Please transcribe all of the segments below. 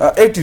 80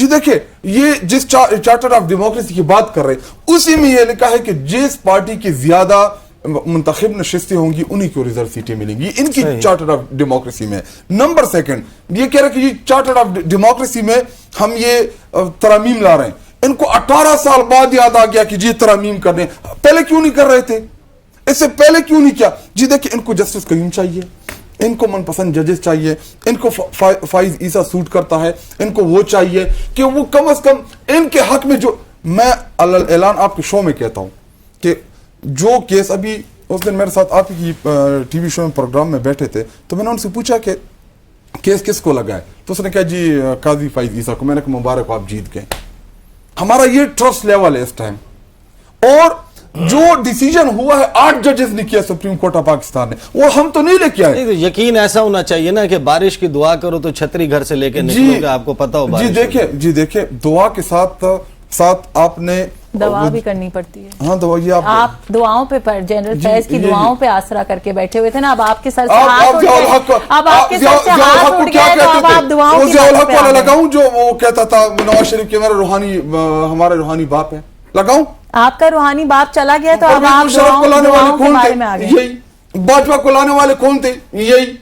جی دیکھیں یہ جس چارٹر آف ڈیموکریسی کی بات کر رہے ہیں اسی میں یہ لکھا ہے کہ جس پارٹی کی زیادہ منتخب نشستیں ہوں گی انہی کو ریزرو سیٹیں ملیں گی ان کی چارٹر آف ڈیموکریسی میں. نمبر سیکنڈ یہ کہہ رہے کہ یہ چارٹر آف ڈیموکریسی میں ہم یہ ترامیم لا رہے ہیں. ان کو 18 سال بعد یاد آ گیا کہ جی ترامیم کرنے, پہلے کیوں نہیں کر رہے تھے, اس سے پہلے کیوں نہیں کیا؟ جی دیکھیں ان کو جسٹس قیوم چاہیے, ان کو من پسند ججز چاہیے, ان کو فائز عیسیٰ سوٹ کرتا ہے, ان کو وہ چاہیے کہ وہ کم از کم ان کے حق میں جو میں اعلان آپ کے شو میں کہتا ہوں کہ جو کیس ابھی اس دن میرے ساتھ آپ کی ٹی وی شو میں پروگرام میں بیٹھے تھے تو میں نے ان سے پوچھا کہ کیس کس کو لگا ہے, تو اس نے کہا جی قاضی فائز عیسیٰ کو. میں نے کہا مبارک آپ جیت گئے. ہمارا یہ ٹرسٹ لیول ہے اس ٹائم. اور جو ڈیسیجن ہوا ہے 8 ججز نے کیا سپریم کورٹ آف پاکستان نے, وہ ہم تو نہیں لے کے آئے. یقین ایسا ہونا چاہیے نا کہ بارش کی دعا کرو تو چھتری گھر سے لے کے نکلو گے, آپ کو پتا ہو. جی دیکھیں دعا کے ساتھ آپ نے دعا بھی کرنی پڑتی ہے. ہاں دعا یہ آپ دعاؤں پہ جنرل فیض کی دعاؤں پہ آسرا کر کے بیٹھے ہوئے تھے نا, اب آپ کے سر سے ہاتھ اٹھ گئے, اب آپ کے سر سے ہاتھ اٹھ گئے تو اب آپ دعاؤں کی بات پہ آ گئے. لگاؤں جو وہ کہتا تھا نواز شریف کے ہمارے روحانی باپ ہے, لگاؤں آپ کا روحانی باپ چلا گیا تو اب آپ دعاؤں کے بارے میں آ گئے. یہی باجوہ کو لانے والے کون تھے, یہی.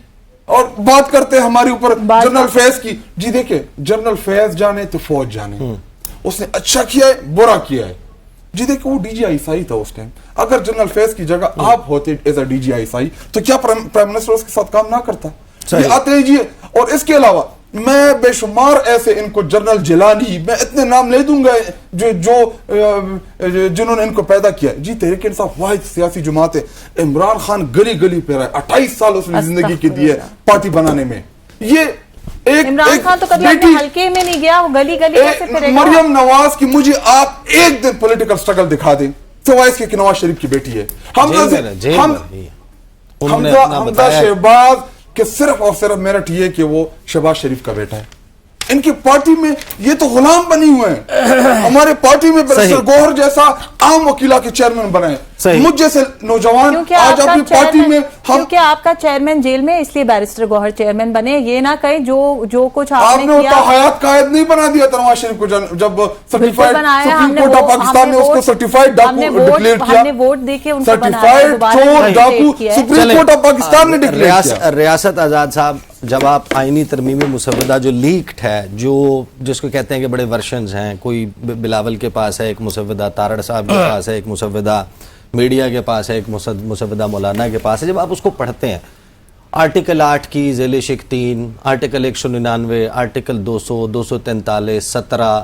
اور بات کرتے ہیں ہمارے اوپر جنرل فیض کی. جی دیکھیں جنرل فیض جانے تو فوج جانے, اس نے اچھا کیا ہے برا کیا ہے. جی دیکھیں وہ ڈی جی آئی سائی تھا اس ٹائم. اگر جنرل فیض کی جگہ آپ ہوتے ایز اے ڈی جی آئی سائی تو کیا پرائم منسٹر اس کے ساتھ کام نہ کرتا؟ یہ آتے جی. اور اس کے علاوہ میں بے شمار ایسے ان کو جنرل جیلانی, میں اتنے نام لے دوں گا جنہوں نے ان کو پیدا کیا. جی تحریک انصاف واحد سیاسی جماعت ہے. عمران خان گلی گلی پہ رہا ہے, 28 سال اس نے زندگی کی دی ہے پارٹی بنانے میں. یہ عمران خان تو کبھی اپنے حلقے میں نہیں گیا, وہ گلی گلی کیسے پھرے گا؟ مریم نواز کی مجھے آپ ایک دن پولیٹیکل سٹرگل دکھا دیں سوائے اس کے کہ نواز شریف کی بیٹی ہے. حمزہ شہباز کہ صرف اور صرف میرٹ یہ کہ وہ شہباز شریف کا بیٹا ہے. ان کی پارٹی میں یہ تو غلام بنی ہوئے ہیں. ہمارے پارٹی میں بیرسٹر گوہر جیسا عام وکیلہ کے چیئرمین بنائے, مجھ جیسے نوجوان آج اپنی پارٹی میں. کیونکہ آپ کا چیئرمین جیل میں اس لیے بیرسٹر گوہر چیئرمین بنے. یہ نہ کہیں جو کچھ آپ نے کیا, حیات قائد نہیں بنا دیا نواز شریف کو جب certified supreme court of Pakistan نے اس کو سرٹیفائیڈ ڈاکو ڈکلیئر کیا. ہم نے ووٹ دے کے ان کو سرٹیفائیڈ چور ڈاکو سپریم کورٹ آف پاکستان نے ڈکلیئر کیا. ریاست آزاد صاحب جب آپ آئینی ترمیمی مسودہ جو لیکڈ ہے, جو جس کو کہتے ہیں کہ بڑے ورشنز ہیں, کوئی بلاول کے پاس ہے ایک مسودہ, تارڑ صاحب کے پاس ہے ایک مسودہ, میڈیا کے پاس ہے ایک مسودہ, مولانا کے پاس ہے, جب آپ اس کو پڑھتے ہیں آرٹیکل 8 کی ذیل شق 3, آرٹیکل 199, آرٹیکل 200, 243, 17,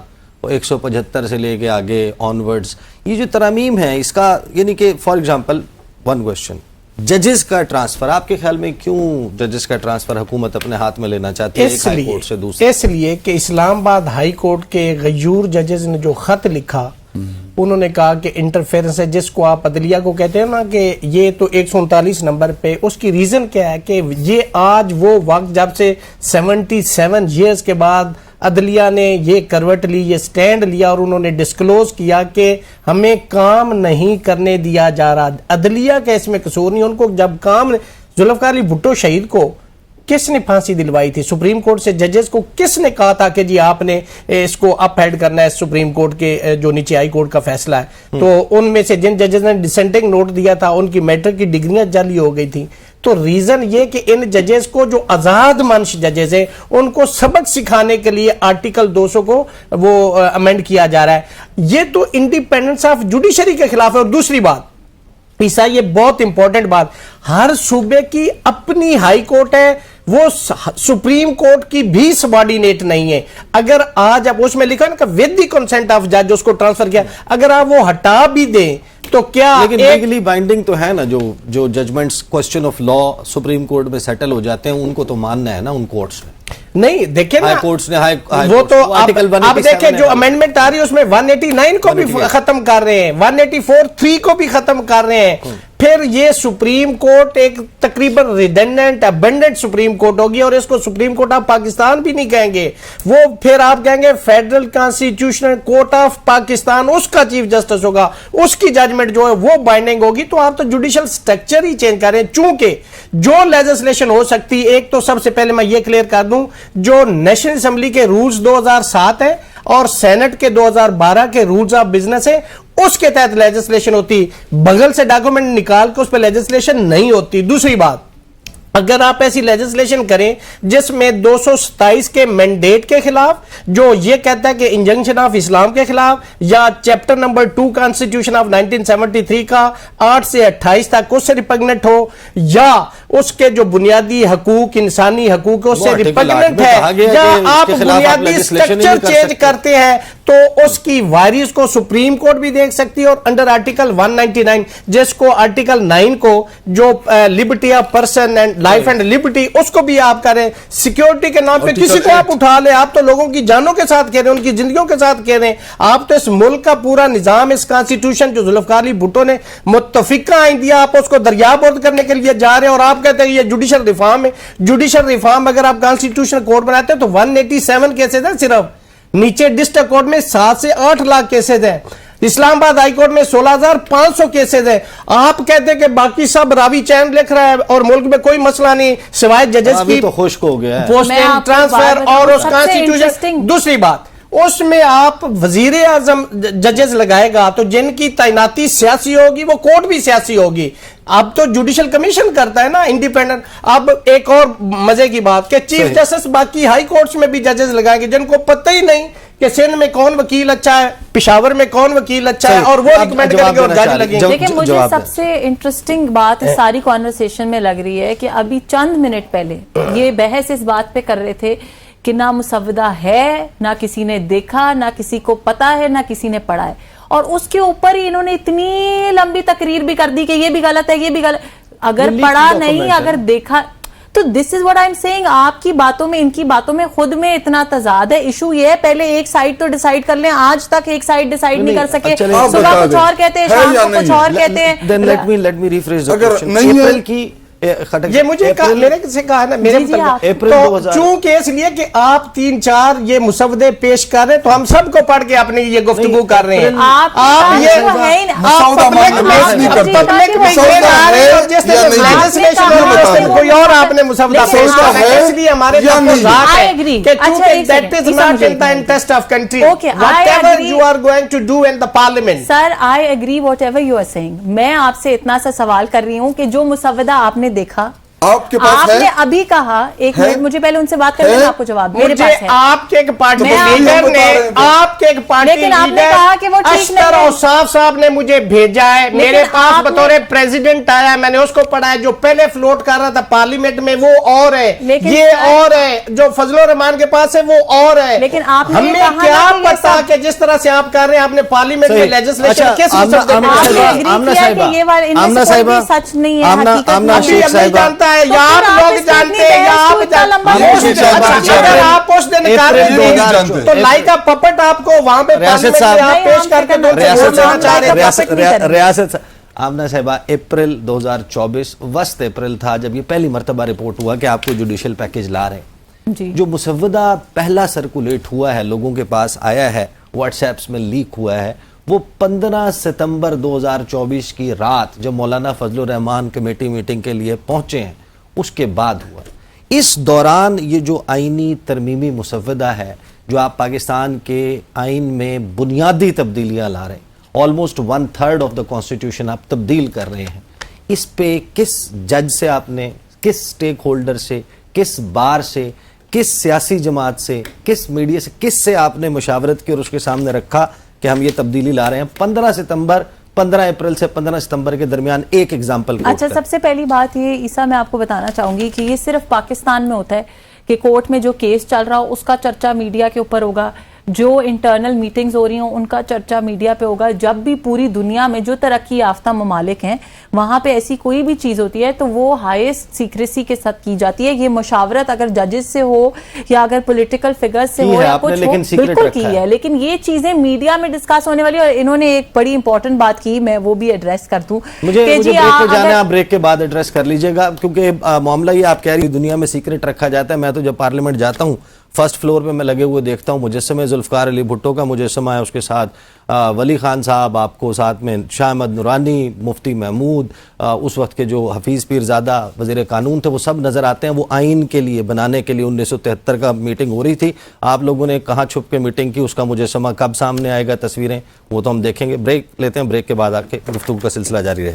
175 سے لے کے آگے آنورڈز, یہ جو ترامیم ہیں اس کا یعنی کہ فار ایگزامپل ون کوشچن, ججز کا ٹرانسفر, آپ کے خیال میں کیوں ججز کا ٹرانسفر حکومت اپنے ہاتھ میں لینا چاہتی ہے ایک ہائی کورٹ سے دوسرے؟ اس لیے کہ اسلام آباد ہائی کورٹ کے غیور ججز نے جو خط لکھا, انہوں نے کہا کہ انٹرفیرنس ہے, جس کو آپ عدلیہ کو کہتے ہیں نا کہ یہ تو 139 نمبر پہ, اس کی ریزن کیا ہے کہ یہ آج وہ وقت جب سے 77 ایئرز کے بعد عدلیہ نے یہ کروٹ لی, یہ سٹینڈ لیا اور انہوں نے ڈسکلوز کیا کہ ہمیں کام نہیں کرنے دیا جا رہا. عدلیہ کا اس میں قصور نہیں. ان کو جب کام, ذوالفقار علی بھٹو شہید کو کس نے پھانسی دلوائی تھی؟ سپریم کورٹ سے ججز کو کس نے کہا تھا کہ جی آپ نے اس کو اپ ہیڈ کرنا ہے سپریم کورٹ کے جو نیچے ہائی کورٹ کا فیصلہ ہے؟ تو ان میں سے جن ججز نے ڈسینٹنگ نوٹ دیا تھا ان کی میٹرک کی ڈگریاں جعلی ہو گئی تھی. تو ریزن یہ کہ ان ججز کو جو آزاد منش ججز ہیں ان کو سبق سکھانے کے لیے آرٹیکل 200 کو وہ امینڈ کیا جا رہا ہے. یہ تو انڈیپینڈنس آف جوڈیشری کے خلاف ہے. اور دوسری بات عیسیٰ, یہ بہت امپورٹنٹ بات, ہر صوبے کی اپنی ہائی کورٹ ہے, وہ سپریم کورٹ کی بھی سبارڈینیٹ نہیں ہے. اگر آج آپ اس میں لکھا نا کہ ود دی کنسنٹ آف جج اس کو ٹرانسفر کیا, اگر آپ وہ ہٹا بھی دیں تو کیا, لیکن لیگلی بائنڈنگ تو ہے نا, جو judgments question of law Supreme Court میں سیٹل ہو جاتے ہیں ان کو تو ماننا ہے نا ان کورٹس نے. نہیں دیکھیں نا, وہ تو آپ دیکھیں جو امینڈمنٹ آ رہی ہے اس میں 189 کو بھی ختم کر رہے ہیں, 184(3) کو بھی ختم کر رہے ہیں. پھر یہ سپریم کورٹ ایک تقریباً ریڈنڈنٹ ابینڈنٹ سپریم کورٹ ہوگی, اور اس کو سپریم کورٹ آف پاکستان بھی نہیں کہیں گے, وہ پھر آپ کہیں گے federal constitutional court of Pakistan, اس کا چیف جسٹس ہوگا, اس کی ججمنٹ جو ہے وہ بائنڈنگ ہوگی. تو آپ تو جوڈیشل سٹرکچر ہی چینج کر رہے ہیں. چونکہ جو لیجسلیشن ہو سکتی, ایک تو سب سے پہلے میں یہ کلیئر کر دوں, جو نیشنل اسمبلی کے رولز 2007 ہیں, اور سینٹ کے 2012 کے رولز آف بزنس ہیں اس کے تحت لیجسلیشن ہوتی، بغل سے ڈاکومنٹ نکال کے اس پہ لیجسلیشن نہیں ہوتی۔ دوسری بات، اگر آپ ایسی لیجسلیشن کریں جس میں 227 کے مینڈیٹ کے خلاف جو یہ کہتا ہے کہ انجنکشن آف اسلام کے خلاف، یا چیپٹر نمبر 2 کانسٹیٹیوشن آف 1973 کا 8 سے 28 تک اس سے ریپگنٹ ہو، یا اس کے جو بنیادی حقوق انسانی حقوق اس سے ریپگنٹ ہے، یا آپ بنیادی سٹرکچر چینج کرتے ہیں تو اس کی وائریز کو سپریم کورٹ بھی دیکھ سکتی ہے، اور انڈر آرٹیکل 199 جس کو آرٹیکل 9 کو جو liberty of person and life and liberty اس کو بھی آپ کریں، سیکیورٹی کے نام پہ کسی کو آپ اٹھا لیں، آپ تو لوگوں کی جانوں کے ساتھ کہہ رہے ہیں، ان کی زندگیوں کے ساتھ کہہ رہے ہیں، آپ تو اس ملک کا پورا نظام، اس کانسٹیٹیوشن جو ذوالفقار علی بھٹو نے متفقہ آئین دیا آپ اس کو دریابرد کرنے کے لیے جا رہے ہیں، اور آپ کہتے ہیں یہ جوڈیشل ریفارم ہے۔ جوڈیشل ریفارم اگر آپ کانسٹیٹیوشن کورٹ بناتے ہیں تو 187 کیسز ہیں صرف، نیچے ڈسٹرکٹ کورٹ میں 7 سے 8 لاکھ کیسز ہیں، اسلام آباد ہائی کورٹ میں 16,500 کیسز ہیں۔ آپ کہتے ہیں کہ باقی سب راوی چین لکھ رہا ہے اور ملک میں کوئی مسئلہ نہیں سوائے ججز کی تو خشک ہو گیا ہے پوسٹنگ ٹرانسفر اور اس کانسٹیٹیوشن۔ دوسری بات، اس میں آپ وزیر اعظم ججز لگائے گا تو جن کی تعیناتی سیاسی ہوگی وہ کورٹ بھی سیاسی ہوگی۔ اب تو جوڈیشل کمیشن کرتا ہے نا انڈیپینڈنٹ۔ اب ایک اور مزے کی بات کہ چیف جسٹس باقی ہائی کورٹس میں بھی ججز لگائیں گے جن کو پتہ ہی نہیں کہ سندھ میں کون وکیل اچھا ہے، پشاور میں کون وکیل اچھا ہے، اور وہ ریکمینڈ کریں گے اور جج لگیں گے۔ لیکن مجھے سب سے انٹرسٹنگ بات ساری کانورسیشن میں لگ رہی ہے کہ ابھی چند منٹ پہلے یہ بحث اس بات پہ کر رہے تھے کہ نہ مسودہ ہے، نہ کسی نے دیکھا، نہ کسی کو پتا ہے، نہ کسی نے پڑھا ہے، اور اس کے اوپر ہی انہوں نے اتنی لمبی تقریر بھی کر دی کہ یہ بھی غلط ہے، یہ بھی غلط، اگر پڑھا نہیں، اگر دیکھا تو this is what I am seeing. آپ کی باتوں میں ان کی باتوں میں خود میں اتنا تضاد ہے۔ ایشو یہ ہے پہلے ایک سائیڈ تو ڈیسائیڈ کر لیں، آج تک ایک سائیڈ ڈیسائیڈ نہیں کر سکے، صبح کچھ اور کہتے ہیں، شام کو کچھ اور کہتے ہیں۔ Then let me rephrase the question. April کی یہ مجھے میرے سے کہا نا میرے مطلب چونکہ اس لیے کہ آپ 3-4 یہ مسودے پیش کر رہے تو ہم سب کو پڑھ کے اپنی یہ گفتگو کر رہے ہیں۔ آپ یہ پبلک میں یہ نہ رہے ہو جس نے لیجسلیشن اور کوئی اور آپ نے مسودہ پیش کر رہے ہیں، اس لیے ہمارے تفضیلات ہے کہ چونکہ that is not in the interest of country whatever you are going to do in the parliament۔ Sir I agree whatever you are saying۔ میں آپ سے اتنا سا سوال کر رہی ہوں کہ جو مسودہ آپ نے دیکھا، آپ کے پاس ہے؟ آپ نے ابھی کہا، ایک منٹ مجھے پہلے ان سے بات کرنے میں آپ کو جواب میرے پاس ہے۔ آپ کے ایک پارٹی لیڈر نے اشتر اوصاف صاحب نے مجھے بھیجا ہے، میرے پاس بطور پریزیڈنٹ آیا، میں نے اس کو پڑھا ہے، جو پہلے فلوٹ کر رہا تھا پارلیمنٹ میں وہ اور ہے، یہ اور ہے، جو فضل الرحمان کے پاس ہے وہ اور ہے۔ لیکن آپ نے ہمیں کیا پتا کہ جس طرح سے آپ کر رہے ہیں آپ نے پارلیمنٹ میں لیجسلیشن کس مسئلے میں سچ نہیں ہے، جانتا ہے یا آپ لوگ جانتے ہیں یا آپ اگر آپ اس دن کر رہے تو لائک اے پپٹ آپ کو وہاں پہ ریاست صاحب پیش کر کے ریاست آمنہ صاحبہ اپریل 2024 وسط اپریل تھا جب یہ پہلی مرتبہ رپورٹ ہوا کہ آپ کو جوڈیشل پیکیج لا رہے ہیں، جو مسودہ پہلا سرکولیٹ ہوا ہے، لوگوں کے پاس آیا ہے، واٹس ایپس میں لیک ہوا ہے، وہ 15 ستمبر 2024 کی رات جب مولانا فضل الرحمان کمیٹی میٹنگ کے لیے پہنچے ہیں اس کے بعد ہوا۔ اس دوران یہ جو آئینی ترمیمی مسودہ ہے جو آپ پاکستان کے آئین میں بنیادی تبدیلیاں لا رہے ہیں، آلموسٹ 1/3 آف دا کانسٹیٹیوشن آپ تبدیل کر رہے ہیں، اس پہ کس جج سے آپ نے، کس سٹیک ہولڈر سے، کس بار سے، کس سیاسی جماعت سے، کس میڈیا سے، کس سے آپ نے مشاورت کی اور اس کے سامنے رکھا کہ ہم یہ تبدیلی لا رہے ہیں؟ 15 اپریل سے 15 ستمبر کے درمیان ایک ایگزامپل۔ اچھا، سب سے پہلی بات یہ عیسیٰ میں آپ کو بتانا چاہوں گی کہ یہ صرف پاکستان میں ہوتا ہے کہ کورٹ میں جو کیس چل رہا ہو اس کا چرچا میڈیا کے اوپر ہوگا، جو انٹرنل میٹنگز ہو رہی ہوں ان کا چرچا میڈیا پہ ہوگا۔ جب بھی پوری دنیا میں جو ترقی یافتہ ممالک ہیں وہاں پہ ایسی کوئی بھی چیز ہوتی ہے تو وہ ہائیسٹ سیکریسی کے ساتھ کی جاتی ہے۔ یہ مشاورت اگر ججز سے ہو یا اگر پولیٹیکل فیگر سے ہو یا کچھ ہو، بالکل کی ہے، لیکن یہ چیزیں میڈیا میں ڈسکس ہونے والی، اور انہوں نے ایک بڑی امپورٹنٹ بات کی، میں وہ بھی ایڈریس کر دوں۔ مجھے بریک پہ جانا ہے، آپ بریک کے بعد ایڈریس کر لیجئے گا، کیونکہ معاملہ یہ آپ کہہ رہی دنیا میں سیکریٹ رکھا جاتا ہے۔ میں تو جب پارلیمنٹ جاتا ہوں فرسٹ فلور پہ میں لگے ہوئے دیکھتا ہوں مجسمے ذوالفقار علی بھٹو کا مجسمہ ہے، اس کے ساتھ ولی خان صاحب، آپ کو ساتھ میں شاہ احمد نورانی، مفتی محمود، اس وقت کے جو حفیظ پیرزادہ وزیر قانون تھے، وہ سب نظر آتے ہیں۔ وہ آئین کے لیے بنانے کے لیے 1973 کا میٹنگ ہو رہی تھی، آپ لوگوں نے کہاں چھپ کے میٹنگ کی، اس کا مجسمہ کب سامنے آئے گا تصویریں، وہ تو ہم دیکھیں گے۔ بریک لیتے ہیں، بریک کے بعد آ کے گفتگو کا سلسلہ جاری رہے۔